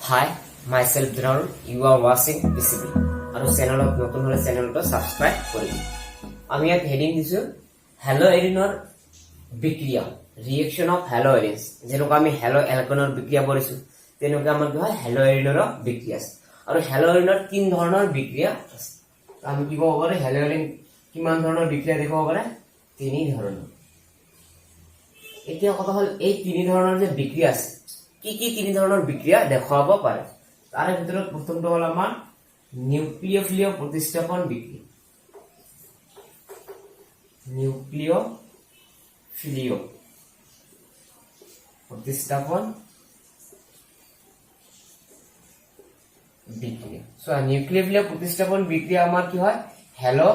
Hi, myself Dral. You are watching PCB. আৰু চেনেলত নতুন হলে চেনেলটো সাবস্ক্ৰাইব কৰিম। আমি ইয়াত হেডিং দিছো হেলো এৰিনৰ বিক্ৰিয়া ৰিএকশন অফ হেলো এৰিনছ। যেনেকৈ আমি হেলো এলকেনৰ বিক্ৰিয়া কৰিছো তেনেকৈ আমাৰ কি হয় হেলো এৰিনৰ বিক্ৰিয়া আছে। আৰু হেলো এৰিনৰ তিন ধৰণৰ বিক্ৰিয়া আছে। আমি কি ক'ব পাৰো হেলো এৰিন কিমান ধৰণৰ বিক্ৰিয়া দেখাব পাৰে? তিনি ধৰণৰ। এতিয়া কথা হল এই তিনি ধৰণৰ যে বিক্ৰিয়া আছে কি কি তিনি ধৰণৰ বিক্ৰিয়া দেখাব পাৰে? তাৰে ভিতৰত প্ৰথমটো হল আমাৰ নিউক্লিওফিলিয় প্ৰতিস্থাপন বিক্ৰিয়া। নিউক্লিওফিলিয় প্ৰতিস্থাপন বিক্ৰিয়া। সো নিউক্লিওফিলিয় প্ৰতিস্থাপন বিক্ৰিয়া আমাৰ কি হয় হেলো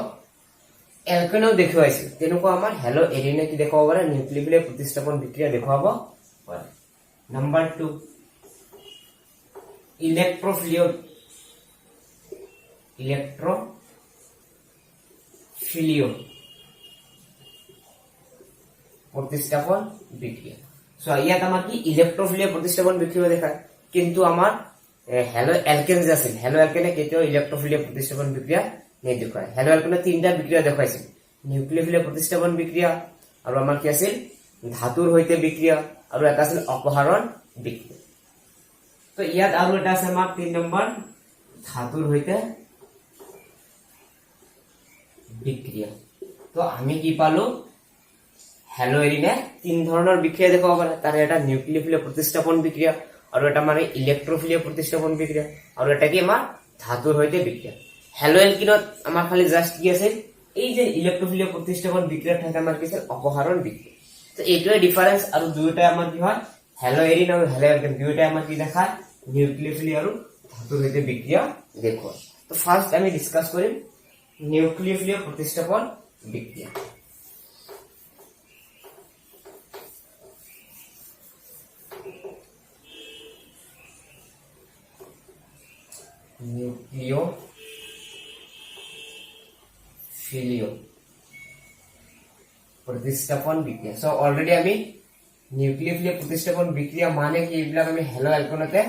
এলকেনও দেখুৱাইছে তেনেকুৱা আমাৰ হেলো এৰিনে কি দেখাব পাৰে নিউক্লিওফিলিয় প্ৰতিস্থাপন বিক্ৰিয়া দেখাব পাৰে। নাম্বাৰ 2 ইলেক্ট্ৰোফিলিয় প্ৰতিস্থাপন বিক্ৰিয়া। সো ইয়াত আমাৰ কি ইলেক্ট্ৰোফিলিয় প্ৰতিস্থাপন বিক্ৰিয়া দেখায় কিন্তু আমাৰ হেলো এলকেন যে আছিল হেলো এলকেনে কেতিয়াও ইলেক্ট্ৰোফিলিয় প্ৰতিস্থাপন বিক্ৰিয়া নেদেখায়। হেলো এলকেনে তিনটা বিক্ৰিয়া দেখাইছিল নিউক্লিওফিলিয় প্ৰতিস্থাপন বিক্ৰিয়া আৰু আমাৰ কি আছিল ধাতুৰ সৈতে বিক্ৰিয়া আৰু এটা আছিল অপহৰণ বিক্ৰিয়া। তো ইয়াত আৰু এটা আছে আমাৰ 3 নম্বৰ ধাতুৰ সৈতে বিক্ৰিয়া। তো আমি কি পালো হেলো এৰিনে তিন ধৰণৰ বিক্ৰিয়া দেখাব পাৰে। তাৰে এটা নিউক্লিওফিলিয় প্ৰতিস্থাপন বিক্ৰিয়া আৰু এটা মানে ইলেক্ট্ৰোফিলিয় প্ৰতিস্থাপন বিক্ৰিয়া আৰু এটা কি আমাৰ ধাতুৰ সৈতে বিক্ৰিয়া। হেলো এলকিনত আমাৰ খালি জাস্ট কি আছে এই যে ইলেক্ট্ৰোফিলিয় প্ৰতিস্থাপন বিক্ৰিয়াৰ ঠাইত আমাৰ কি আছে অপহৰণ বিক্ৰিয়া। তো এইটোৱে ডিফাৰেন্স আৰু দুয়োটাই আমাৰ কি হয় হেলো এৰিন আৰু হেলো এলকেন দুয়োটাই আমাৰ কি দেখায় নিউক্লিওফিলিয় আৰু ধাতুৰ সৈতে বিক্ৰিয়া দেখুৱায়। তো ফাৰ্স্ট আমি ডিসকাস কৰিম নিউক্লিওফিলিয় প্ৰতিস্থাপন বিক্ৰিয়া। নিউক্লিওফিলিয় প্ৰতিস্থাপন বিক্ৰিয়া। সো অলৰেডি আমি নিউক্লিওফিলিয় প্ৰতিস্থাপন বিক্ৰিয়া মানে কি এইবিলাক আমি হেলো এলকেনতে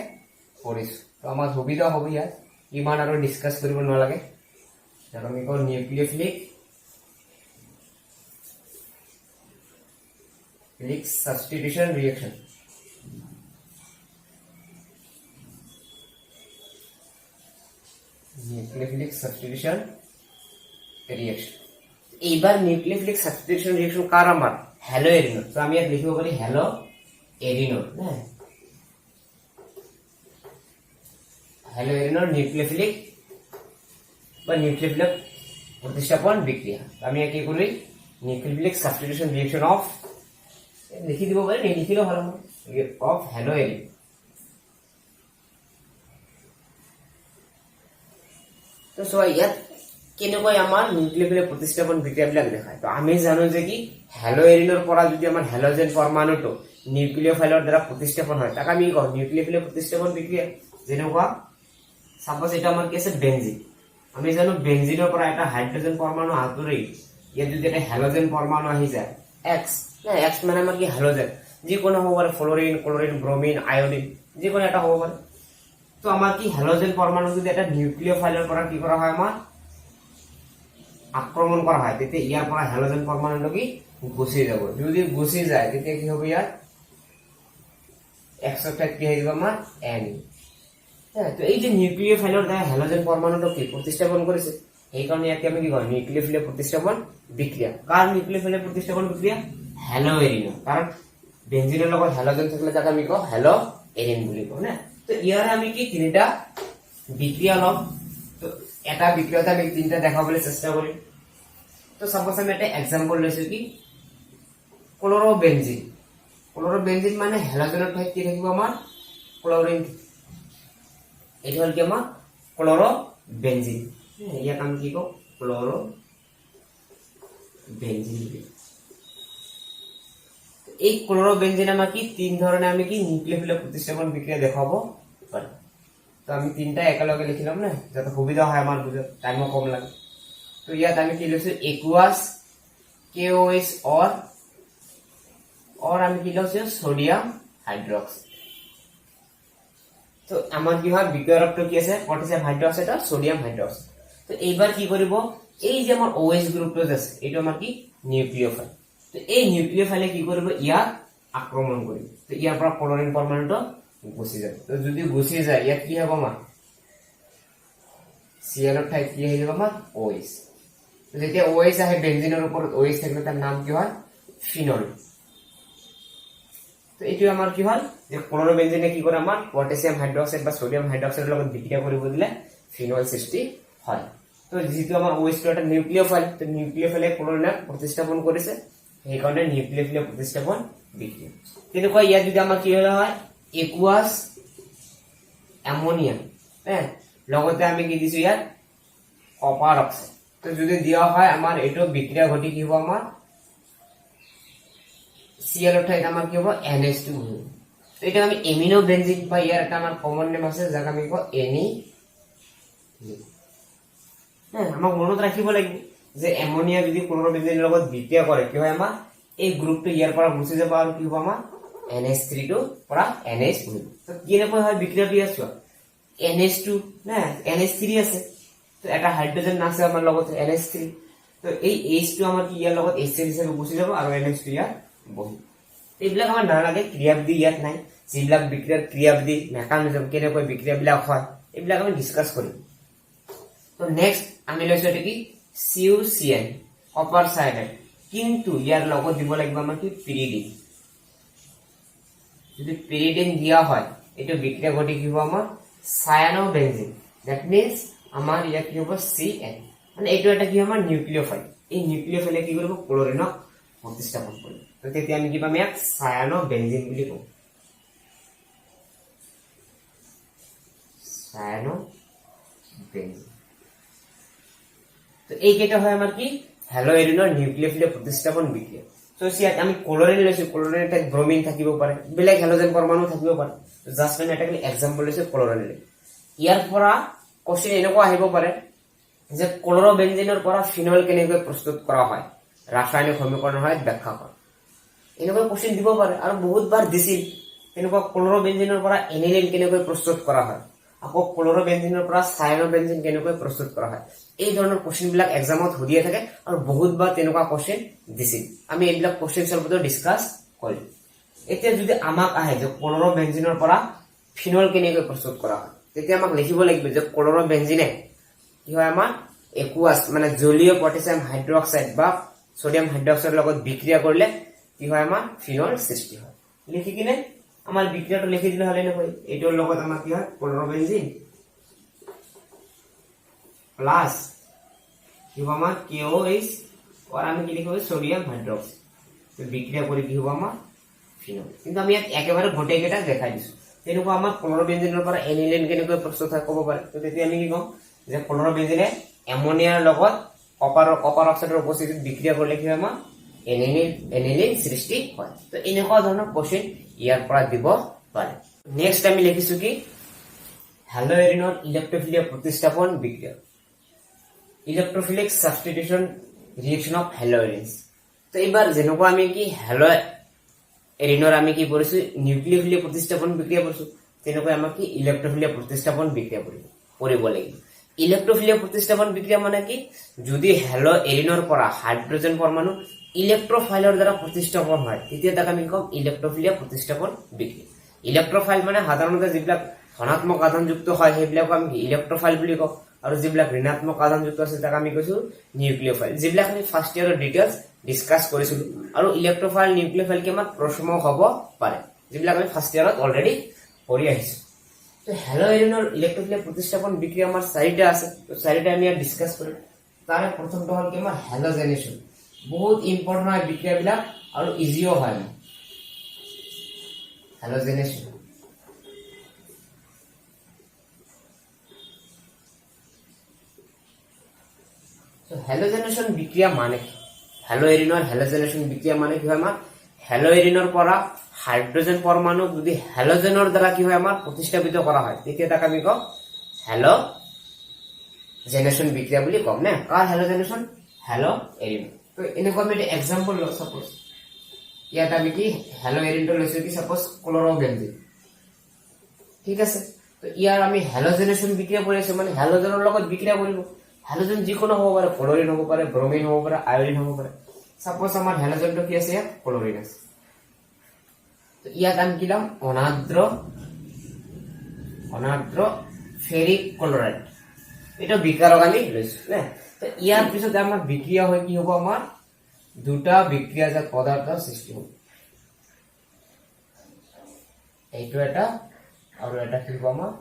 কৰিছো। তো আমাৰ সুবিধা হ'ব ইয়াত ইমান আৰু ডিসকাস কৰিব নালাগে। আমি কওঁ nucleophilic substitution reaction. Nucleophilic substitution reaction. এইবাৰ নিউক্লিওফিলিক সাবস্টিটিউশন ৰিঅ্যাকশন কাৰ আমাৰ হেলো এৰিনৰ। তো আমি ইয়াত লিখিব পাৰি হেলো এৰিনৰ না হেলো এৰিনৰ নিউক্লিওফিলিক বা নিউক্লিওফিলিক প্ৰতিস্থাপন বিক্রিয়া। আমি কি করি নিউক্লিওফিলিক সাবস্টিটিউশন রিঅ্যাকশন অফ লিখি দিব পারি লিখিলে ভালো অফ হেলো এরিন। তো সো ইয়াত কেনেকৈ আমাৰ নিউক্লিওফিলিক প্ৰতিস্থাপন বিক্ৰিয়াবিলাক দেখায়। তো আমি জানো যে কি হেলো এৰিনৰ পৰা যদি আমাৰ হেলোজেন পৰমাণুটো নিউক্লিওফাইলৰ দ্বাৰা প্ৰতিস্থাপন হয় তাক আমি কওঁ নিউক্লিওফিলিক প্ৰতিস্থাপন বিক্ৰিয়া। যেনেকুৱা সাপোজ এটা আমাৰ কি আছে বেনজিন। আমি জানো বেনজিনৰ পৰা এটা হাইড্ৰোজেন পৰমাণু আঁতৰি ইয়াত যদি এটা হেলোজেন পৰমাণু আহি যায় এক্স না এক্স মানে আমাৰ কি হেলোজেন যিকোনো হ'ব পাৰে ফ্লোৰিন ক্লোৰিন ব্ৰোমিন আয়োডিন যিকোনো এটা হ'ব পাৰে। তো আমাৰ কি হেলোজেন পৰমাণু যদি এটা নিউক্লিওফাইলৰ পৰা কি কৰা হয় আমাৰ আক্ৰমণ কৰা হয় তেতিয়া ইয়াৰ পৰা হেলোজেন পৰমাণুটো কি গুচি যাব। যদি গুচি যায় তেতিয়া কি হ'ব ইয়াত এক্স ঠাইত কি হৈ যাব আমাৰ এন। তো এই যে নিউক্লিওফাইলৰ দ্বাৰা হেলোজেন পৰমাণুটো কি প্ৰতিস্থাপন কৰিছে সেইকাৰণে ইয়াকে আমি কি কওঁ নিউক্লিওফিলিক প্ৰতিস্থাপন বিক্ৰিয়া। কাৰ নিউক্লিওফিলিক প্ৰতিস্থাপন বিক্ৰিয়া হেলো এৰিনৰ। কাৰণ বেনজিনৰ লগত হেলোজেন থাকিলে তাক আমি কওঁ হেলো এৰিন বুলি কওঁ না। তো ইয়াৰে আমি কি তিনিটা বিক্ৰিয়া লম। তো এটা বিক্ৰিয়াতে আমি তিনটা দেখাবলৈ চেষ্টা কৰিম। তো সাপোজ আমি এটা এক্সাম্পল লৈছো কি ক্লোৰোবেনজিন। ক্লোৰোবেনজিন মানে হেলোজেনৰ ঠাইত কি থাকিব আমাৰ ক্লোৰিন। এইটো হল কি আমাৰ ক্লোৰোবেনজিন। ইয়াক আমি কি কওঁ ক্লোৰোবেনজিন। এই ক্লোৰোবেনজিন আমাৰ কি তিন ধৰণে আমি কি নিউক্লিওফিলিক প্ৰতিস্থাপন বিক্ৰিয়া দেখাব পাৰো। তো আমি তিনটা একেলগে লিখি লম না যাতে সুবিধা হয় আমাৰ বুঝাত টাইমও কম লাগে। তো ইয়াত আমি কি লৈছো একুয়াস KOH और আমি কি লৈছো সোডিয়াম হাইড্রক্সাইড। তো আমাৰ কি হয় বিক্ৰিয়কটো কি আছে পটাছিয়াম হাইড্ৰক্সাইড আৰু সোডিয়াম হাইড্ৰক্সাইড তো এইবাৰ কি কৰিব এই যে আমাৰ OH গ্ৰুপটো আছে এইটো আমাৰ কি নিউক্লিওফাইল তো এই নিউক্লিওফাইলে কি কৰিব ইয়াক আক্ৰমণ কৰিব তো ইয়াৰ পৰা ক্লোৰিন পৰমাণুটো গুচি যাব তো যদি গুচি যায় ইয়াত কি হ'ব আমাৰ Cl ৰ ঠাইত কি হৈ যাব আমাৰ OH তো যেতিয়া OH আহে বেনজিনৰ ওপৰত OH থাকিলে তাৰ নাম কি হয় ফিনল তো এইটো আমাৰ কি হয় যে ক্লোৰোবেনজিনে কি কৰে আমাৰ পটাছিয়াম হাইড্ৰক্সাইড বা সোডিয়াম হাইড্ৰক্সাইডৰ লগত বিক্ৰিয়া কৰিব দিলে ফিনল সৃষ্টি হয় তো যেহেতু আমাৰ OH টো এটা নিউক্লিওফাইল তো নিউক্লিওফাইলে ক্লোৰিনক প্ৰতিস্থাপন কৰিছে সেই কাৰণে নিউক্লিওফিলে প্ৰতিস্থাপন বিক্ৰিয়া তেনেকুৱা ইয়াত যদি আমাৰ কি হয় একুয়াছ অ্যামোনিয়া লগতে আমি কি দিছো ইয়াত কপাৰ অক্সাইড তো যদি দিয়া হয় আমাৰ এটো বিক্ৰিয়া ঘটি কি হ'ব আমাৰ Cl ৰ ঠাইত আমাৰ কি হ'ব NH2 হ'ব তো এটা আমি এমিনো বেনজিন বা ইয়াৰ এটা আমাৰ কমন নেম আছে যাক আমি কওঁ এনি আমাক মনত ৰাখিব লাগিব যে এমোনিয়া যদি ক্লোৰোবেনজিনৰ লগত বিক্ৰিয়া কৰে কি হয় আমাৰ এই গ্ৰুপটো ইয়াৰ পৰা গুচি যাব আৰু কি হ'ব আমাৰ NH3 টো পৰা NH হ'ব তো কিনেকৈ হয় বিক্ৰিয়াটো আছে NH2 না NH3 আছে তো এটা হাইড্ৰোজেন আছে আমাৰ লগত NH3 তো এই H2 আমাৰ কি ইয়াৰ লগত HCl হিচাপে গুচি যাব আৰু NH3 ইয়াৰ বহি এইবিলাক আমাৰ নালাগে ক্ৰিয়াবিধি ইয়াত নাই যিবিলাক বিক্ৰিয়াৰ ক্ৰিয়াবিধি মেকানিজম কেনেকৈ বিক্ৰিয়াবিলাক হয় এইবিলাক আমি ডিসকাস কৰিম তো নেক্সট আমি লৈছো এটো কি CuCN কপাৰ সাইনাইড কিন্তু ইয়াৰ লগত দিব লাগিব আমাৰ কি পিৰিডিন যদি পিৰিডিন দিয়া হয় এটো বিক্ৰিয়া ঘটি কি হ'ব আমাৰ সায়ানোবেনজিন দ্যাট মিন্স আমাৰ ইয়াত কি হ'ব CN মানে এইটো এটা কি আমাৰ নিউক্লিওফাইল এই নিউক্লিওফাইলে কি কৰিব ক্লোৰিনক প্ৰতিস্থাপন কৰিব তো তেতিয়া আমি কি পাম ইয়াক সায়ানোবেনজিন বুলি কওঁ সায়ানোবেনজিন তো এই কেইটা হয় আমাৰ কি হ্যালোএৰিনৰ নিউক্লিওফিলে প্ৰতিস্থাপন বিক্ৰিয়া তো ইয়াত আমি ক্লোৰিন লৈছো ক্লোৰিনৰ ঠাইত ব্ৰোমিন থাকিব পাৰে বেলেগ হ্যালোজেন পৰমাণু থাকিব পাৰে জাস্ট আমি এটা এক্সাম্পল লৈছো ক্লোৰিন ইয়াৰ পৰা কোশ্চেন এনেকুৱা আহিব পাৰে যে ক্লোৰোবেনজিনৰ পৰা ফিনল কেনেকৈ প্ৰস্তুত কৰা হয় ৰাসায়নিক সমীকৰণ হয় ব্যাখ্যা কৰা এনেকুৱা কোশ্চেন দিব পাৰে আৰু বহুত বাৰ দিছিল এনেকুৱা ক্লোৰোবেনজিনৰ পৰা এনিলিন কেনেকৈ প্ৰস্তুত কৰা হয় আকৌ ক্লোৰোবেনজিনৰ পৰা সায়ানোবেনজিন কেনেকৈ প্ৰস্তুত কৰা হয় এই ধৰণৰ কোশ্চেন বিলাক এক্সামত সুধিয়ে থাকে আৰু বহুত বাৰ তেনেকুৱা কোশ্চেন দিছিল আমি এইবিলাক কোশ্চেন সলভটো ডিসকাস কৰিম এতিয়া যদি আমাক আহে যে ক্লোৰোবেনজিনৰ পৰা ফিনল কেনেকৈ প্ৰস্তুত কৰা হয় তেতিয়া আমাক লিখিব লাগিব যে ক্লোৰোবেনজিনে কি হয় আমাৰ একুয়াছ মানে জলীয় পটাছিয়াম হাইড্ৰক্সাইড বা সোডিয়াম হাইড্ৰক্সাইডৰ লগত বিক্ৰিয়া কৰিলে কি হয় আমাৰ ফিনল সৃষ্টি হয় লিখি কিনে আমাৰ বিক্ৰিয়াটো লিখি দিলে হলে নহয় এটোৰ লগত আমাৰ কি হয় ক্লোৰোবেনজিন প্লাস কি হ'ব আমাৰ KOH আৰু আমি কি লিখিব সোডিয়াম হাইড্ৰক্সাইড তো বিক্ৰিয়া কৰি কি হ'ব আমাৰ ফিনল কিন্তু আমি ইয়াত একেবাৰে গোটেই কেইটা দেখাই দিছো তেনেকুৱা আমাৰ ক্লোৰোবেনজিনৰ পৰা এনিলিন কেনেকৈ প্ৰস্তুত হয় ক'ব পাৰে তো তেতিয়া আমি কি কম যে ক্লোৰোবেনজিনে এমোনিয়াৰ লগত কপাৰ অক্সাইডৰ উপস্থিতিত বিক্ৰিয়া কৰিলে কি হয় আমাৰ এনিলিন সৃষ্টি হয় তো এনেকুৱা ধৰণৰ কোশ্চেন ইয়াৰ পৰা দিব পাৰে নেক্সট আমি লিখিছো কি হ্যালোএৰিনৰ ইলেক্ট্ৰোফিলিয়া প্ৰতিস্থাপন বিক্ৰিয়া ইলেক্ট্ৰোফিলিক সাবস্টিটিউশন ৰিএকশন অফ হ্যালোএৰিনছ তো এবাৰ যেনেকুৱা আমি কি হ্যালোএৰিনৰ আমি কি কৰিছো নিউক্লিওফিলিয়া প্ৰতিস্থাপন বিক্ৰিয়া কৰিছো তেনেকৈ আমাক কি ইলেক্ট্ৰোফিলিয়া প্ৰতিস্থাপন বিক্ৰিয়া কৰিব লাগিব ইলেক্ট্ৰোফিলিয়া প্ৰতিস্থাপন বিক্ৰিয়া মানে কি যদি হ্যালোএৰিনৰ পৰা হাইড্ৰোজেন পৰমাণু ইলেক্ট্ৰোফাইলৰ দ্বাৰা প্ৰতিস্থাপন হয় তেতিয়া তাক আমি কম ইলেক্ট্ৰোফিলিয়া প্ৰতিস্থাপন বিক্ৰিয়া ইলেক্ট্ৰোফাইল মানে সাধাৰণতে যিবিলাক ধনাত্মক আধানযুক্ত হয় সেইবিলাক আমি ইলেক্ট্ৰোফাইল বুলি কওঁ আৰু যিবিলাক ঋণাত্মক আধানযুক্ত আছে তাক আমি কৈছো নিউক্লিওফাইল যিবিলাক আমি ফাৰ্স্ট ইয়াৰৰ ডিটেইলছ ডিসকাস কৰিছিলো আৰু ইলেক্ট্ৰোফাইল নিউক্লিওফাইল কি আমাৰ প্ৰশ্ন হ'ব পাৰে যিবিলাক আমি ফাৰ্স্ট ইয়াৰত অলৰেডি পঢ়ি আহিছো তো হ্যালোএৰিনৰ ইলেক্ট্ৰোফিলিয়া প্ৰতিস্থাপন বিক্ৰিয়া আমাৰ চাৰিটা আছে তো চাৰিটা আমি ইয়াত ডিসকাস কৰিম তাৰে প্ৰথমটো হ'ল কি আমাৰ হ্যালোজেনেশন বহুত ইম্পৰ্টেন্ট হয় বিক্ৰিয়াবিলাক আৰু ইজিও হয় হ্যালোজেনেশন তো হ্যালোজেনেশন বিক্ৰিয়া মানে হ্যালোএৰিনৰ হ্যালোজেনেশন বিক্ৰিয়া মানে কি হয় আমাৰ হ্যালোএৰিনৰ পৰা হাইড্ৰোজেন পৰমাণু যদি হ্যালোজেনৰ দ্বাৰা কি হয় আমাৰ প্ৰতিস্থাপিত কৰা হয় তেতিয়া তাক আমি কওঁ হ্যালোজেনেশন বিক্ৰিয়া বুলি কম না কাৰ হ্যালোজেনেশন হ্যালোএৰিন তো এনেকুৱা আমি এটা এক্সাম্পল লওঁ সাপোজ ইয়াত আমি কি হ্যালোএৰিনটো লৈছো কি সাপোজ ক্লোৰোবেনজিন ঠিক আছে তো তো ইয়াৰ আমি হেলোজেনেশন বিক্ৰিয়া কৰি আছো, মানে হেলোজেনৰ লগত বিক্ৰিয়া কৰিব। হেলোজেন যিকোনো হ'ব পাৰে, ক্লোৰিন হ'ব পাৰে, ব্ৰোমিন হ'ব পাৰে, আয়োডিন হ'ব পাৰে। সাপোজ আমাৰ হেলোজেনটো কি আছে, ইয়াত ক্লোৰিন আছে। তো ইয়াত আমি কি লম, অনাদ্ৰ ফেৰিক ক্লোৰাইড, এটা বিকাৰক আমি লৈছো না। তো ইয়াৰ পিছত আমাৰ বিক্ৰিয়া হয় কি হ'ব, আমাৰ দুটা বিক্ৰিয়াজাত পদাৰ্থ সৃষ্টি হ'ব। এইটো এটা আৰু এটা কি হ'ব আমাৰ,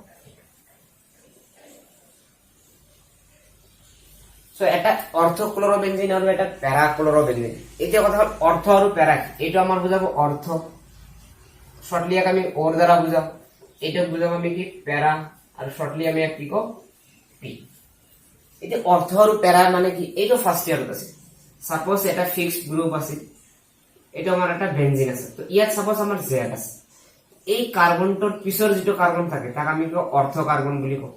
সো এটা অৰ্থক্লোৰোবেনজিন আৰু এটা প্যাৰাক্লোৰোবেনজিন। এতিয়া কথা হল অৰ্থ আৰু প্যাৰা, এইটো আমাৰ বুজাব অর্থ, শর্টলি আমি ওর দ্বারা বুজাম। এটা বুজাম আমি কি প্যারা, আর শর্টলি আমি কি কম পি। এটা অর্থ আৰু প্যারা মানে কি, এইটো ফার্স্ট ইয়ারত আছে। সাপোজ এটা ফিক্সড গ্রুপ আছে, এটা আমার একটা বেনজিন আছে। তো ইয়াত সাপোজ আমার জেড আছে, এই কার্বনটোর পিছৰ যেটো কাৰ্বন থাকে তাক আমি কি অৰ্থ কাৰ্বন বুলি কওঁ,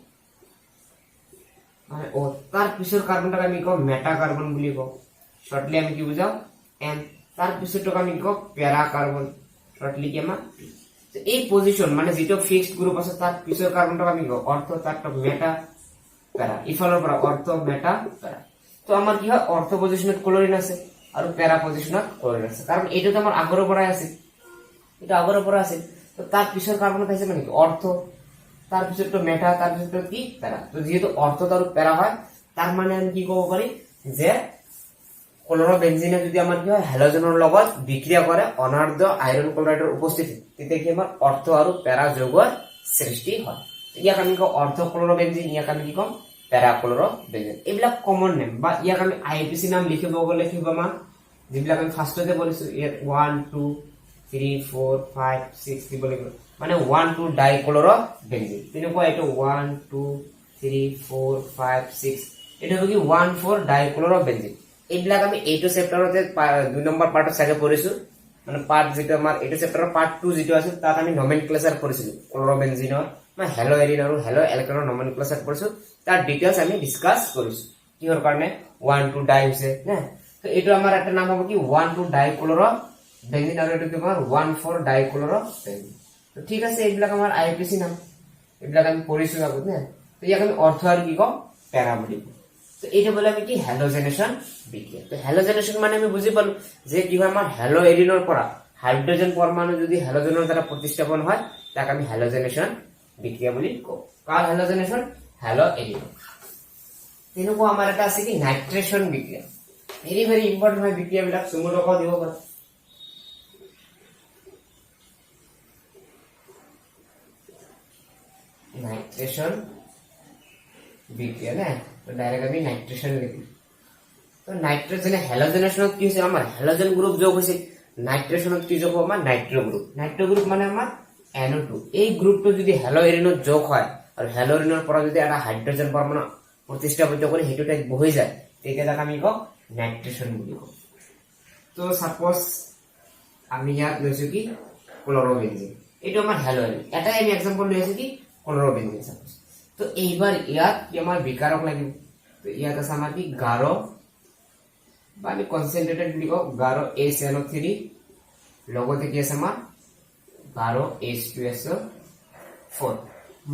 মানে ও তাৰ পিছৰ কাৰ্বনটাক আমি কওঁ মেটা কাৰ্বন বুলি কওঁ। শৰ্টলি আমি কি বুঝাও এন, তাৰ পিছৰটোক আমি কওঁ প্যাৰা কাৰ্বন, শৰ্টলি কি আমাৰ। তো এই পজিশন মানে যেটো ফিক্সড গ্ৰুপ আছে তাৰ পিছৰ কাৰ্বনটাক আমি কওঁ অৰ্থ, তাৰটা মেটা প্যাৰা, ইফালৰ পৰা অৰ্থ মেটা প্যাৰা। তো আমাৰ কি হয়, অৰ্থ পজিশনত ক্লোৰিন আছে আৰু প্যাৰা পজিশনত ক্লোৰিন আছে, কাৰণ এইটো তো আমাৰ আগৰ পৰাই আছে, এটা আগৰ পৰা আছে। তো তাৰ পিছৰ কাৰ্বনত আছে মানে কি অৰ্থ, তাৰ পিছৰটো মেটা, তাৰ পিছৰটো কি প্যাৰা। তো যেহেতু অৰ্থ আৰু প্যাৰা হয়, তাৰ মানে আমি কি ক'ব পাৰি যে ক্লোৰোবেনজিনে যদি আমাৰ কি হয় হেলোজেনৰ লগত বিক্ৰিয়া কৰে অনাৰ্দ্ৰ আইৰন ক্লোৰাইডৰ উপস্থিতি, তেতিয়া কি আমাৰ অৰ্থ আৰু প্যাৰা যৌগৰ সৃষ্টি হয়। ইয়াক আমি কওঁ অর্থ ক্লোরোবেনজিন, ইয়াক আমি কি কম প্যারা ক্লোরোবেনজিন। এইবিলাক কমন নেম, বা ইয়াক আমি আইপিসি নাম লিখিব গ'লে কি হ'ব আমাৰ, যিবিলাক আমি ফাৰ্ষ্টতে পঢ়িছো ইয়াত 1 2 3 4 5 6 দিব লাগিব, মানে 1 2 ডাইক্লোরোবেনজিন। তেনেকুৱা এইটো 1 2 3 4 5 6, এটা হ'ব কি 1 4 ডাইক্লোরোবেনজিন। এইবিলাক আমি এইটো চেপ্টাৰতে 2 নম্বৰ পাৰ্টত চাগে পঢ়িছো, মানে পাৰ্ট যেটো আমাৰ এইটো চেপ্টাৰৰ পাৰ্ট 2 যেটো আছে তাত আমি নমেনক্লেচাৰ কৰিছিলো ক্লোৰোবেনজিনৰ, মানে হেলো এৰিন আৰু হেলো এলকেনৰ নমেনক্লেচাৰ কৰিছো। তাৰ ডিটেইলছ আমি ডিসকাস কৰিছো কিহৰ কাৰণে 1 2 ডাই হৈছে না। তো এইটো আমাৰ একটা নাম হ'ব কি 1 2 ডাইক্লোৰোবেনজিন, আৰু এইটো কি আমাৰ 1 4 ডাইক্লোৰোবেনজিন। তো ঠিক আছে, এইবিলাক আমাৰ আইপিসি নাম, এইবিলাক আমি পঢ়িছো আগত না। তো ইয়াক আমি অর্থ আৰু কি কম প্যারা বুলি কওঁ। তো এইটা বলে আমি কি হেলোজেনেশন বিক্রিয়া। তো হেলোজেনেশন মানে আমি বুঝি পালো যে কি হয়, আমার হেলো এৰিনৰ পৰা হাইড্ৰোজেন পৰমাণু যদি হেলোজেনৰ দ্বাৰা প্ৰতিস্থাপন হয় তাক আমি হেলোজেনেশন বিক্ৰিয়া বুলি কওঁ। কাৰ হেলোজেনেশন, হেলো এৰিন। তেনেকুৱা আমাৰ এটা আছে কি নাইট্ৰেশন বিক্ৰিয়া, ভেৰি ভেৰি ইম্পৰ্টেন্ট হয় বিক্ৰিয়া বিলাক, চুমুলক দিব পাৰে। নাইট্ৰেশন বিক্ৰিয়া না, তো ডাইৰেক্ট আমি নাইট্ৰেশন লিখি। তো নাইট্ৰোজেনে হেলোজেনেশনত কি হৈছে, আমাৰ হেলোজেন গ্ৰুপ যোগ হৈছে, নাইট্ৰেশনত কি যোগ হ'ব আমাৰ নাইট্ৰো গ্ৰুপ। নাইট্ৰো গ্ৰুপ মানে আমাৰ NO2, এই গ্ৰুপটো যদি হেলো এৰিনত যোগ হয় আৰু হেলো এৰিনৰ পৰা যদি এটা হাইড্ৰোজেন পৰমাণু প্ৰতিস্থাপিত কৰি সেইটো টাইপ বহি যায়, তেতিয়া তাক আমি কওঁ নাইট্রেশন বুলি কওঁ। তো সাপোজ আমি ইয়াত লৈছো কি ক্লোরোবেনজিন, এইটো আমাৰ হেলো এরিন, এটাই আমি এক্সাম্পল লৈ আছো কি ক্লোরোবেনজিন সাপোজ। তো এইবার ইয়াত কি আমার বিকারক লাগিব। তো ইয়াত আছে আমার কি গাঢ়, বা আমি কনসেন্ট্রেটেড বুলি কওঁ গাঢ় HNO3, লগতে কি আছে আমাৰ গাঢ় H2SO4,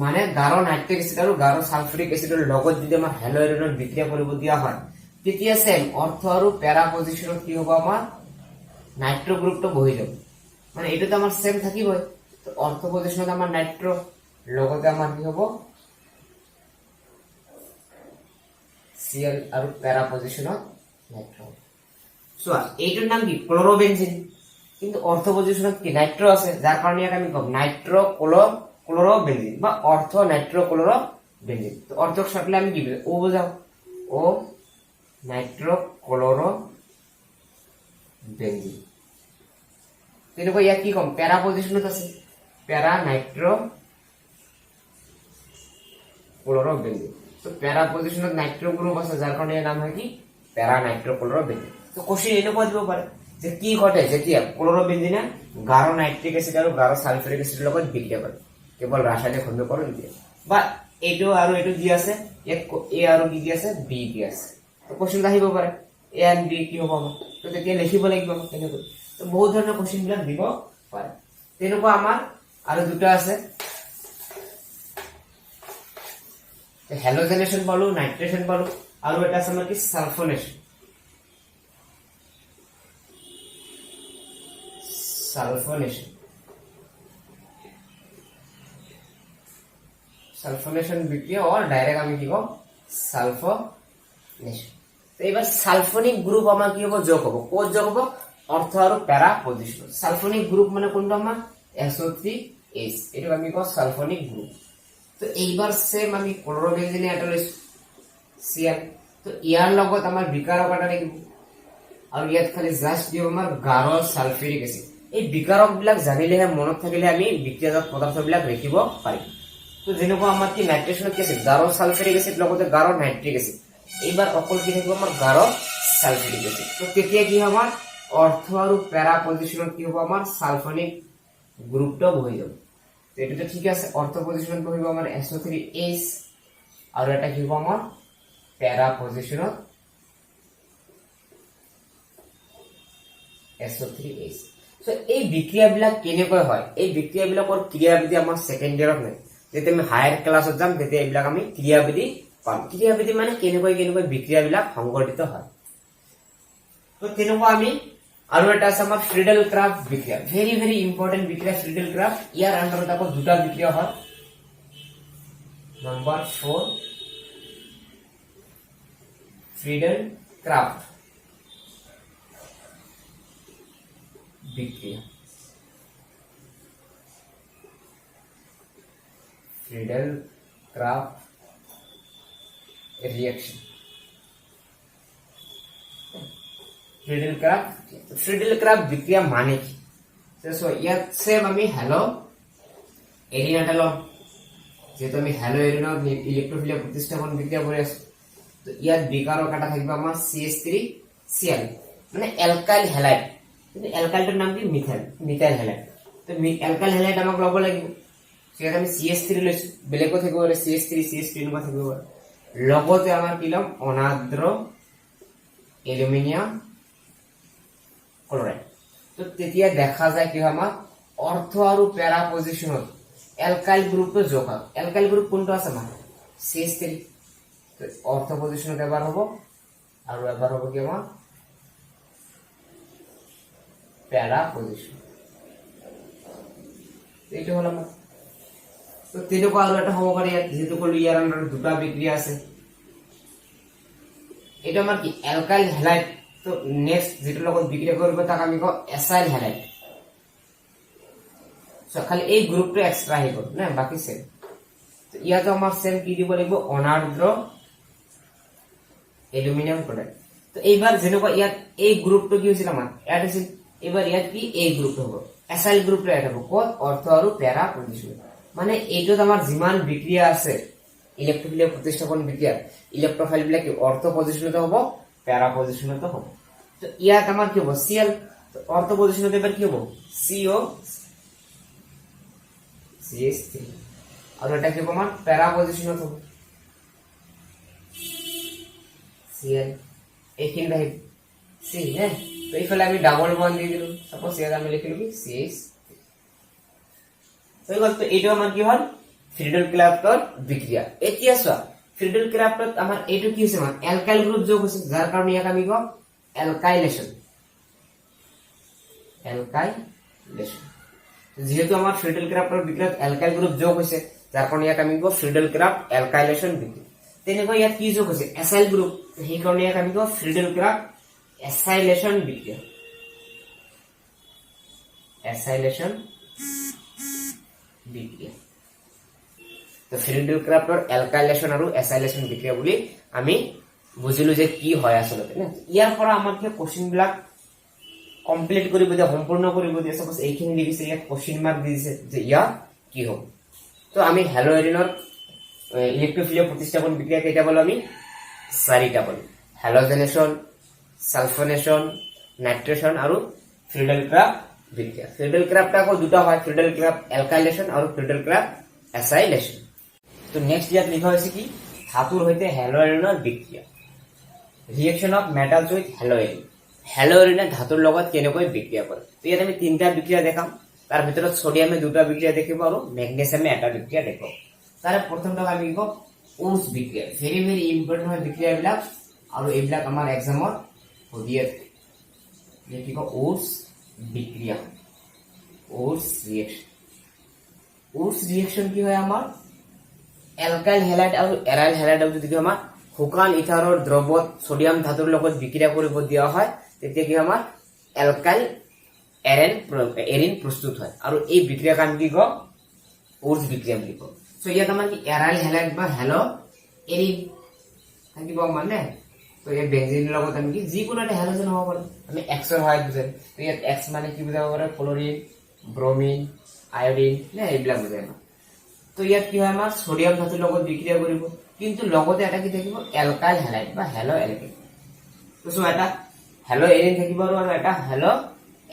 মানে গাঢ় নাইট্ৰিক এসিড আৰু গাঢ় সালফুৰিক এসিডৰ লগত যদি আমাৰ হেলো এৰিনৰ বিক্ৰিয়া কৰিব দিয়া হয়, তেতিয়া সেম অৰ্থ আৰু প্যাৰা পজিশনত কি হ'ব, আমাৰ নাইট্ৰো গ্ৰুপটো বহি যাব, মানে এইটো আমাৰ সেম থাকিবই। তো অৰ্থ পজিশনত আমাৰ নাইট্ৰো, লগতে আমাৰ কি হ'ব Cl আৰু প্যাৰা পজিশনত নাইট্ৰো। সো এইটোৰ নাম কি ক্লোরোবেনজিন, কিন্তু অর্থ পজিশনত কি নাইট্রো আছে, যার কারণে ইয়াক আমি কম নাইট্রো ক্লোরোবেনজিন বা অর্থ নাইট্রো ক্লোরোবেনজিন। তো অর্থক শর্টলি আমি কি ও বুঝাও, ও নাইট্রো ক্লোরোবেনজিন। তেনেকুৱা ইয়াক কি কম প্যারা পজিশনত আছে, প্যারা নাইট্রো ক্লোরোবেনজিন। তো প্যারা পজিশনত নাইট্রো গ্রুপ আছে, যার কারণে এর নাম হয় কি প্যারা নাইট্রো ক্লোরোবেনজিন। তো কোশ্চেন এনেকুৱা দিব পাৰে যে কি ঘটে যেতিয়া ক্লোৰোবেনজিনে গাঢ় নাইট্ৰিক এসিড আৰু গাঢ় সালফুৰিক এসিডৰ লগত বিক্ৰিয়া কৰে, কেৱল ৰাসায়নিক সমীকৰণ দিয়ে, বা এইটো আৰু এইটো দি আছে, ইয়াত এ আৰু বি দি আছে, বি দি আছে। তো কোশ্চেন আহিব পাৰে এ এণ্ড বি কি হ'ব, তো তেতিয়া লিখিব লাগিব কেনেকৈ। তো বহুত ধৰণৰ কোশ্চেন বিলাক দিব পাৰে। তেনেকুৱা আমাৰ আৰু দুটা আছে, হেলোজেনেশন পালো, নাইট্ৰেচন পালো, আৰু এটা আছে আমাৰ কি সালফোনেশন। সালফোনেশন সালফোনেশন বিক্রিয়া और ডাইরেক্ট আমি কি কম সালফোনেশন। তো এবার সালফোনিক গ্রুপ আমার কি হবো, যোগ হবো। কোন যোগ হবো, অর্থ আর প্যারা পজিশন। সালফোনিক গ্রুপ মানে কোনটা আমার SO3H, এটা আমি কম সালফোনিক গ্রুপ। তো এইবার সেম আমি ক্লোরোবেনজিনে এটা লৈছো Cl। তো ইয়াৰ লগত আমাৰ বিকাৰক এটা লাগিব, আৰু ইয়াত খালি জাস্ট দিব আমাৰ গাঢ় সালফিউৰিক এসিড। এই বিকাৰক বিলাক জানিলেহে মনত থাকিলে আমি বিক্ৰিয়াজাত পদাৰ্থ বিলাক লিখিব পাৰিম। তো যেনেকুৱা আমাৰ কি নাইট্ৰেচনত কি আছে, গাঢ় সালফিউৰিক এসিড লগতে গাঢ় নাইট্ৰিক এসিড। এইবাৰ অকল কি থাকিব আমাৰ গাঢ় সালফিউৰিক এসিড। তো তেতিয়া কি হ'ব, অৰ্থ আৰু প্যাৰা পজিশনত কি হ'ব, আমাৰ সালফোনিক গ্ৰুপটো বহি যাব। তো এটা ঠিক আছে, অৰ্থ পজিশনত বহিব আমাৰ SO3H, আৰু এটা কি হ'ব আমাৰ প্যাৰা পজিশনত SO3H। সো এই বিক্ৰিয়াবিলাক কেনেকৈ হয়, এই বিক্ৰিয়াবিলাকৰ ক্ৰিয়াবিধি আমাৰ সেকেন্ড ইয়াৰত নাই। যেতিয়া আমি হায়াৰ ক্লাছত যাম তেতিয়া এইবিলাক আমি ক্ৰিয়াবিধি পাম। ক্ৰিয়াবিধি মানে কেনেকৈ কেনেকৈ বিক্ৰিয়াবিলাক সংঘটিত হয়। তো তেনেকুৱা আমি আৰু এটা আছে আমাৰ ফ্ৰিডেল ক্ৰাফট বিক্ৰিয়া, ভেৰি ভেৰি ইম্পৰ্টেন্ট বিক্ৰিয়া ফ্ৰিডেল ক্ৰাফট। ইয়াৰ আন্ডাৰত আকৌ দুটা বিক্রিয়া হয়। নাম্বার 4 ফ্রিডেল ক্রাফট বিক্রিয়া। Friedel craft reaction. Friedel craft বিক্রিয়া মানে কি, সো ইয়াত সেম আমি হ্যালো এরিন এটা লম, যেহেতু আমি হ্যালো এৰিনৰ ইলেক্ট্ৰোফিলিয়া প্ৰতিস্থাপন বিক্ৰিয়া কৰি আছো। তো ইয়াত বিকাৰক এটা থাকিব আমাৰ CH3Cl, মানে অ্যালকাইল হ্যালাইড। কিন্তু অ্যালকাইলটোৰ নাম কি মিথাইল হ্যালাইড। তো অ্যালকাইল হ্যালাইড আমাক ল'ব লাগিব, সেটা আমি CH3 লৈছো, বেলেগো থাকিব পাৰে CH3 এনেকুৱা থাকিব পাৰে। লগতে আমাৰ কি ল'ম, অনাদ্ৰ এলুমিনিয়াম ক্লোৰাইড। তো তেতিয়া দেখা যায় কি হয়, আমাৰ অৰ্থ আৰু প্যাৰা পজিশনত অ্যালকাইল গ্ৰুপটো যোগ হয়। অ্যালকাইল গ্ৰুপ কোনটো আছে আমাৰ CH3। তো অৰ্থ পজিশনত এবাৰ হ'ব, আৰু এবাৰ হ'ব কি আমাৰ প্যাৰা পজিশন। এইটো হল আমাৰ। তো তেনেকুৱা আৰু এটা হ'ব পাৰে ইয়াত, যেহেতু কলো ইয়াৰ আন্ডাৰত দুটা বিক্ৰিয়া আছে। এটা আমাৰ কি অ্যালকাইল হ্যালাইড। তো নেক্সট যেটো লগত বিক্ৰিয়া কৰিব তাক আমি কওঁ এসাইল হ্যালাইড। সো খালি এই গ্ৰুপটো এক্সট্ৰা হৈ গ'ল না, বাকি সেম। তো ইয়াতো আমাৰ সেম কি দিব লাগিব, অনাদ্ৰ এলুমিনিয়াম ক্লোৰাইড। তো এইবাৰ যেনেকুৱা ইয়াত এই গ্ৰুপটো কি হৈছিল, আমাৰ এড হৈছিল। এবাৰ ইয়াত কি এই গ্ৰুপ হ'ব, এসাইল গ্ৰুপটো এড হ'ব ক'ত, অৰ্থ আৰু প্যাৰা পজিশন। মানে এইটোত আমাৰ যিমান বিক্ৰিয়া আছে ইলেক্ট্ৰোফিলিয়া প্ৰতিস্থাপন বিক্ৰিয়া, ইলেক্ট্ৰোফাইল বিলাক অৰ্থ পজিশনতে হ'ব, প্যাৰা পজিশনতে হ'ব। তো ইয়াত আমাৰ কি হ'ব Cl, অৰ্থ পজিশনতে এবাৰ কি হ'ব CO CH3, আৰু এটা কি হ'ব আমাৰ প্যাৰা পজিশনত হ'ব Cl। এইখিনি আহিব C হে। তো এইফালে আমি ডাবল বন্ড দি দিলো, সাপোজ ইয়াত আমি লিখিলো কি CH। তো এইটো আমাৰ কি হ'ল ফ্ৰিডেল ক্ৰাফটৰ বিক্ৰিয়া। এতিয়া চোৱা ফ্ৰিডেল ক্ৰাফটত আমাৰ এইটো কি হৈছে, আমাৰ অ্যালকাইল গ্ৰুপ যোগ হৈছে, যাৰ কাৰণে ইয়াক আমি কওঁ অ্যালকাইলেশন। যেহেতু আমাৰ ফ্ৰিডেল ক্ৰাফটৰ বিক্ৰিয়াত অ্যালকাইল গ্ৰুপ যোগ হৈছে, যাৰ কাৰণে ইয়াক আমি কওঁ ফ্ৰিডেল ক্ৰাফট অ্যালকাইলেশন বিক্ৰিয়া। তেনেকৈ ইয়াত কি যোগ হৈছে, এসাইল গ্ৰুপ, সেই কাৰণে ইয়াক আমি কওঁ ফ্ৰিডেল ক্ৰাফট এসাইলেশন বিক্ৰিয়া। এসাইলেশন বিক্ৰিয়া। তো ফ্ৰিডেল ক্ৰাফটৰ অ্যালকাইলেশন আৰু এসাইলেশন বিক্ৰিয়া বুলি আমি বুজিলো যে কি হয় আসলে না। ইয়াৰ পৰা আমাৰ কি কোশ্চেন বিলাক কমপ্লিট কৰিব দিয়ে, সম্পূৰ্ণ কৰিব দিয়ে। সাপোজ এইখিনি লিখিছে, ইয়াত কোশ্চেন মাৰ্ক দি দিছে যে ইয়াৰ কি হ'ব। তো আমি হ্যালো এৰিনৰ ইলেক্ট্ৰোফিলিয়া প্ৰতিস্থাপন বিক্ৰিয়া কেইটা বলো, আমি চাৰিটা বলো, হ্যালোজেনেশন, সালফোনেশন, নাইট্ৰেশন আৰু ফ্ৰিডেল ক্ৰাফট বিক্ৰিয়া। ফ্ৰিডেল ক্ৰাফট আকৌ দুটা হয়, ফ্ৰিডেল ক্ৰাফট অ্যালকাইলেশন আৰু ফ্ৰিডেল ক্ৰাফট এসাইলেশন। তো নেক্সট ইয়াত লিখা হৈছে কি, ধাতুৰ সৈতে হ্যালো এৰিনৰ বিক্ৰিয়া, reaction of metals with haloarene. হ্যালো এৰিনে ধাতুৰ লগত কেনেকৈ বিক্ৰিয়া কৰে। তো ইয়াত আমি তিনটা বিক্ৰিয়া দেখাম, তাৰ ভিতৰত সোডিয়ামে দুটা বিক্ৰিয়া দেখিব আৰু মেগনেছিয়ামে এটা বিক্ৰিয়া দেখাব। তাৰে প্ৰথমটো আমি কি কম ওটছ বিক্ৰিয়া ভেৰি ভেৰি ইম্পৰ্টেণ্ট হয় বিক্ৰিয়া এইবিলাক আৰু এইবিলাক আমাৰ এক্সামত সুধিয়ে থাকে কি কয় ওটছ বিক্ৰিয়া ওটছ ৰিয়েকশ্যন ওটছ ৰিয়েকশ্যন কি হয় আমাৰ এলকাইল হেলাইড আৰু এৰাইল হেলাইডক যদি আমাৰ শুকান ইথাৰৰ দ্ৰৱত সোডিয়াম ধাতুৰ লগত বিক্ৰিয়া কৰিব দিয়া হয় তেতিয়া কি আমাৰ এলকাইল এৰিন প্ৰস্তুত হয় আৰু এই বিক্ৰিয়াক আমি কি কওঁ ওটছ বিক্ৰিয়া বুলি কওঁ সো ইয়াত আমাৰ কি এৰাইল হেলাইড বা হেলো এৰিন থাকিব মানে তো এই বেঞ্জিনৰ লগত আমি কি যিকোনো এটা হেলোজেন হ'ব পাৰে আমি এক্সৰ সহায়ত বুজাম তো ইয়াত এক্স মানে কি বুজাব পাৰে ক্লৰিন ব্ৰমিন আয়োডিন নে এইবিলাক বুজায় তো ইয়াত কি হয় আমাৰ সোডিয়াম ধাতুৰ লগত বিক্ৰিয়া কৰিব কিন্তু লগতে এটা কি থাকিব এলকাইল হেলাইড বা হেলো এলকেন তো সো এটা হেলো এৰিন থাকিব আৰু এটা হেলো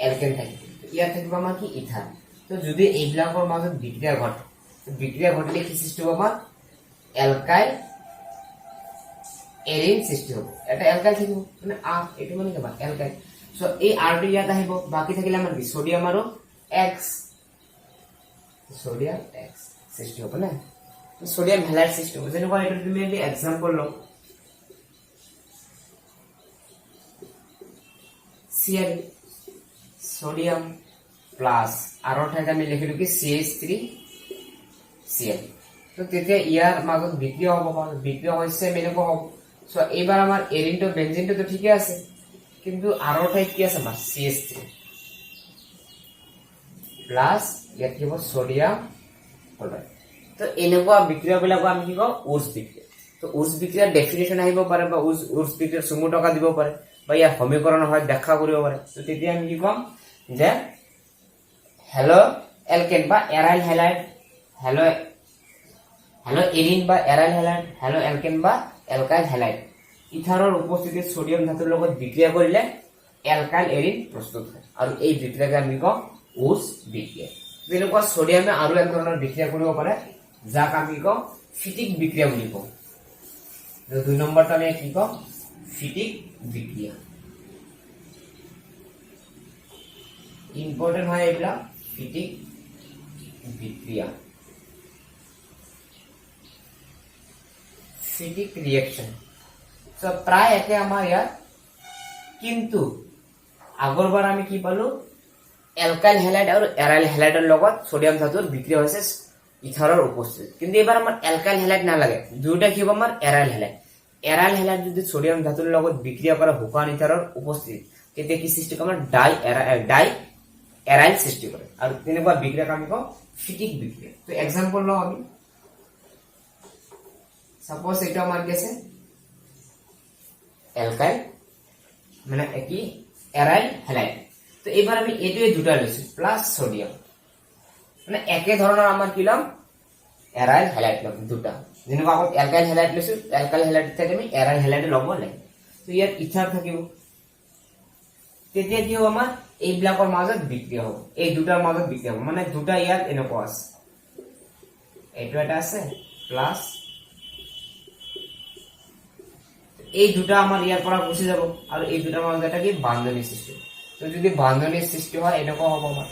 এলকেন থাকিব ইয়াত থাকিব আমাৰ কি ইথাৰ তো যদি এইবিলাকৰ মাজত বিক্ৰিয়া ঘটে বিক্রিয়া ঘটলে কি সৃষ্টি হবে আমার অ্যালকাইল এরিন সৃষ্টি হবে এটা অ্যালকাইল থাকিব মানে আর এটো মানে কি অ্যালকাইল সো এই আরটি ইয়াত আহিব বাকি থাকিলে আমাৰ কি সোডিয়াম আৰু এক্স সোডিয়াম এক্স সৃষ্টি হ'ব না সোডিয়াম হ্যালাইড সৃষ্টি হ'ব যেনেকুৱা এটো তুমি যদি এক্সাম্পল লও Cl সোডিয়াম প্লাস আৰ ঠাইত আমি লিখিলো কি CH3 Cl তো তেতিয়া ইয়াৰ মাজত বিক্ৰিয়া হ'ব বিক্ৰিয়া হৈছে মেনকো হ'ব সো এইবাৰ আমাৰ এৰিনটো বেনজিনটো তো ঠিকই আছে কিন্তু আৰ ঠাইত কি আছে আমাৰ CH3 প্লাস ইয়াত কি হ'ব সোডিয়াম ক্লোৰাইড তো এনেকুৱা বিক্ৰিয়াবিলাক আমি কি কওঁ ওটছ বিক্ৰিয়া তো ওটছ বিক্ৰিয়াৰ ডেফিনিশন আহিব পাৰে বা ওটছ বিক্ৰিয়াৰ চমু টকা দিব পাৰে বা ইয়াৰ সমীকৰণ হয় ব্যাখ্যা কৰিব পাৰে তো তেতিয়া আমি কি কম যে হেলো এলকেন বা এৰাইল হেলাইড হেলো এৰিন বা এৰাইল হেলাইড হেলো এলকেন বা এলকাইল হেলাইড ইথাৰৰ উপস্থিতিত সোডিয়াম ধাতুৰ লগত বিক্ৰিয়া কৰিলে এলকাইল এৰিন প্ৰস্তুত হয় আৰু এই বিক্ৰিয়াক আমি কওঁ ওটছ বিক্ৰিয়া যেনেকুৱা সোডিয়ামে আৰু এক ধৰণৰ বিক্ৰিয়া কৰিব পাৰে যাক আমি কওঁ ফিটিক বিক্ৰিয়া বুলি কওঁ দুই নম্বৰটো আমি কি কওঁ ফিটিক বিক্ৰিয়া ইম্পৰ্টেন্ট হয় এইবিলাক ফিটিক বিক্ৰিয়া ফিটিক ৰিঅ্যাকশন সো প্ৰায় একে আমাৰ ইয়াত কিন্তু আগৰবাৰ আমি কি পালো এলকাইল হ্যালাইড আৰু এৰাইল হ্যালাইডৰ লগত সোডিয়াম ধাতুৰ বিক্ৰিয়া হৈছে ইথাৰৰ উপস্থিত কিন্তু এবাৰ আমাৰ এলকাইল হ্যালাইড নালাগে দুটা কি হ'ব আমাৰ এৰাইল হ্যালাইড যদি সোডিয়াম ধাতুৰ লগত বিক্ৰিয়া কৰা শুকান ইথাৰৰ উপস্থিত তেতিয়া কি সৃষ্টি কৰে ডাই এৰাইল সৃষ্টি কৰে আৰু তেনেকুৱা বিক্ৰিয়াক আমি কওঁ ফিটিক বিক্ৰিয়া তো एग्जांपल লও আমি সাপোজ এটা আমাৰ কি আছে এলকাইল মানে কি এৰাইল হ্যালাইড তো এবাৰ আমি এটোৱে দুটা লৈছো প্লাস সোডিয়াম মানে একে ধৰণৰ আমাৰ কি লম এৰাইল হ্যালাইড লম দুটা যেনেকুৱা আগত এলকাইল হ্যালাইড লৈছো এলকাইল হ্যালাইড থেকে আমি এৰাইল হ্যালাইড লব লাগে তো ইয়াত ইথাৰ থাকিব তেতিয়া কি হ'ব আমাৰ এইবিলাকৰ মাজত বিক্ৰিয়া হ'ব এই দুটাৰ মাজত বিক্ৰিয়া হ'ব মানে দুটা ইয়াত এনেকুৱা আছে এইটো এটা আছে প্লাস এই দুটা আমাৰ ইয়াৰ পৰা গুচি যাব আৰু এই দুটাৰ মাজত এটা কি বান্ধনী সৃষ্টি তো যদি বান্ধনী সৃষ্টি হয় এনেকুৱা হ'ব আমাৰ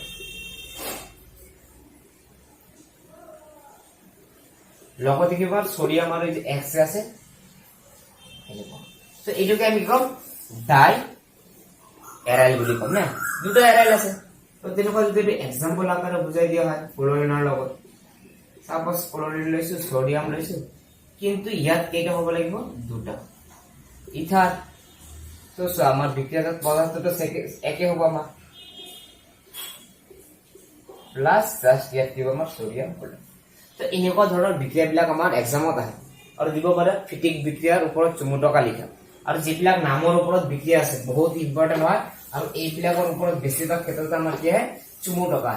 লগতে কি হ'ব সোডিয়াম আৰু এই এক্স আছে এনেকুৱা তো এইটোকে আমি কম ডাই এৰাইল বুলি কম না দুটা এৰাইল আছে তো তেনেকুৱা যদি এক্সাম্পল আকাৰে বুজাই দিয়া হয় ক্লোৰিনৰ লগত সাপোজ ক্লোৰিন লৈছো সোডিয়াম লৈছো কিন্তু ইয়াত কেইটা হ'ব লাগিব দুটা ইথাৰ তো আমাৰ বিক্ৰিয়াজাত পদাৰ্থটো একে হ'ব আমাৰ প্লাস জাস্ট ইয়াত দিব আমাৰ সোডিয়াম ক্লোৰাইড তো এনেকুৱা ধৰণৰ বিক্ৰিয়াবিলাক আমাৰ এক্সামত আহে আৰু দিব পাৰে ফিটিক বিক্ৰিয়াৰ ওপৰত চমু টকা লিখা আৰু যিবিলাক নামৰ ওপৰত বিক্ৰিয়া আছে বহুত ইম্পৰ্টেন্ট হয় আৰু এইবিলাকৰ ওপৰত বেছিভাগ ক্ষেত্ৰত আমাৰ কি হয় চমু টকা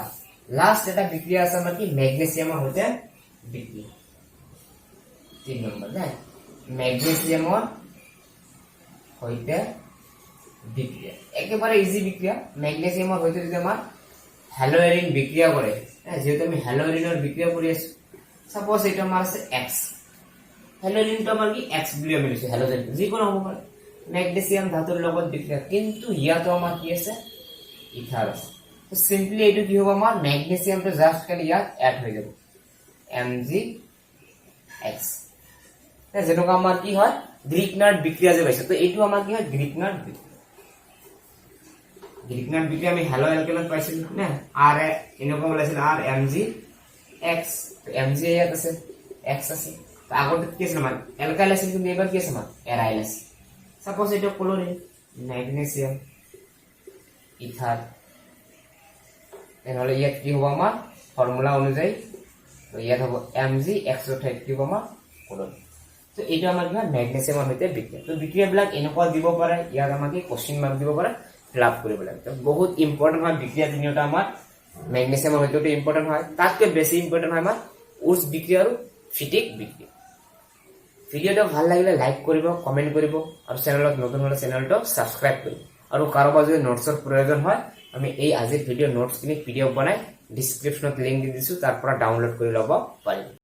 লাষ্ট এটা বিক্ৰিয়া আছে আমাৰ কি ম্যাগনেসিয়ামৰ সৈতে বিক্ৰিয়া 3 নম্বৰ না ম্যাগনেসিয়ামৰ সৈতে বিক্ৰিয়া একেবাৰে ইজি বিক্ৰিয়া ম্যাগনেসিয়ামৰ সৈতে যদি আমাৰ হ্যালোএৰিন বিক্ৰিয়া কৰে যেহেতু আমি হ্যালোএৰিনৰ বিক্ৰিয়া কৰি আছো সাপোজ এটা আমাৰ আছে এক্স হ্যালোএৰিনটো আমাৰ কি এক্স বুলি আমি লৈছো হ্যালোজেন যিকোনো হ'ব পাৰে ম্যাগনেসিয়াম ধাতুৰ লগত বিক্ৰিয়া কিন্তু ইয়াতো আমাৰ কি আছে ইথাৰ আছে তো সিম্পলি এইটো কি হ'ব আমাৰ ম্যাগনেসিয়ামটো জাস্ট খালি ইয়াত এড হৈ যাব Mgx যেনেকুৱা আমাৰ কি হয় গ্ৰিগনাৰ্ড বিক্ৰিয়া যে পাইছে, তো এইটো আমাৰ কি হয় গ্ৰিগনাৰ্ড বিক্ৰিয়া। গ্ৰিগনাৰ্ড বিক্ৰিয়া আমি হেলো এলকেনত পাইছিলো না, আৰ এনেকুৱা ওলাইছিল আৰ M G X, M G ইয়াত আছে এক্স আছে, আগতে কি আছিল আমাৰ এলকাইল আছিল, কিন্তু এবাৰ কি আছে আমাৰ এৰাইল আছে। সাপোজ এটা ক্লোৰিন, ম্যাগনেসিয়াম, ইথাৰ, তেনেহলে ইয়াত কি হ'ব আমাৰ ফৰ্মুলা অনুযায়ী, তো ইয়াত হ'ব Mg ঠাইত কি হ'ব আমাৰ ক্লোৰিন। তো এইটো আমাৰ কি হয় ম্যাগনেসিয়ামৰ সৈতে বিক্ৰিয়া। তো বিক্ৰিয়াবিলাক এনেকুৱা দিব পাৰে, ইয়াত আমাক কোশ্চিন মাৰ্ক দিব পাৰে, ফিল কৰিব লাগে। তো বহুত ইম্পৰ্টেন্ট হয় বিক্ৰিয়া তিনিটা আমাৰ, ম্যাগনেসিয়ামৰ সৈতে ইম্পৰ্টেন্ট হয়, তাতকৈ বেছি ইম্পৰ্টেন্ট হয় আমাৰ উচ বিক্ৰিয়া আৰু ফিটিক বিক্ৰিয়া। ভিডিওটা ভাল লাগিলে লাইক কৰিব, কমেন্ট কৰিব, আৰু চেনেলত নতুন হলে চেনেলটো সাবস্ক্ৰাইব কৰিব। আৰু কাৰোবাৰ যদি নোটছৰ প্ৰয়োজন হয়, আমি এই আজিৰ ভিডিঅ নোটছখিনি পিডিএফ বনাই ডিসক্ৰিপশনত লিংক দি দিছো, তাৰ পৰা ডাউনলোড কৰি ল'ব পাৰিব।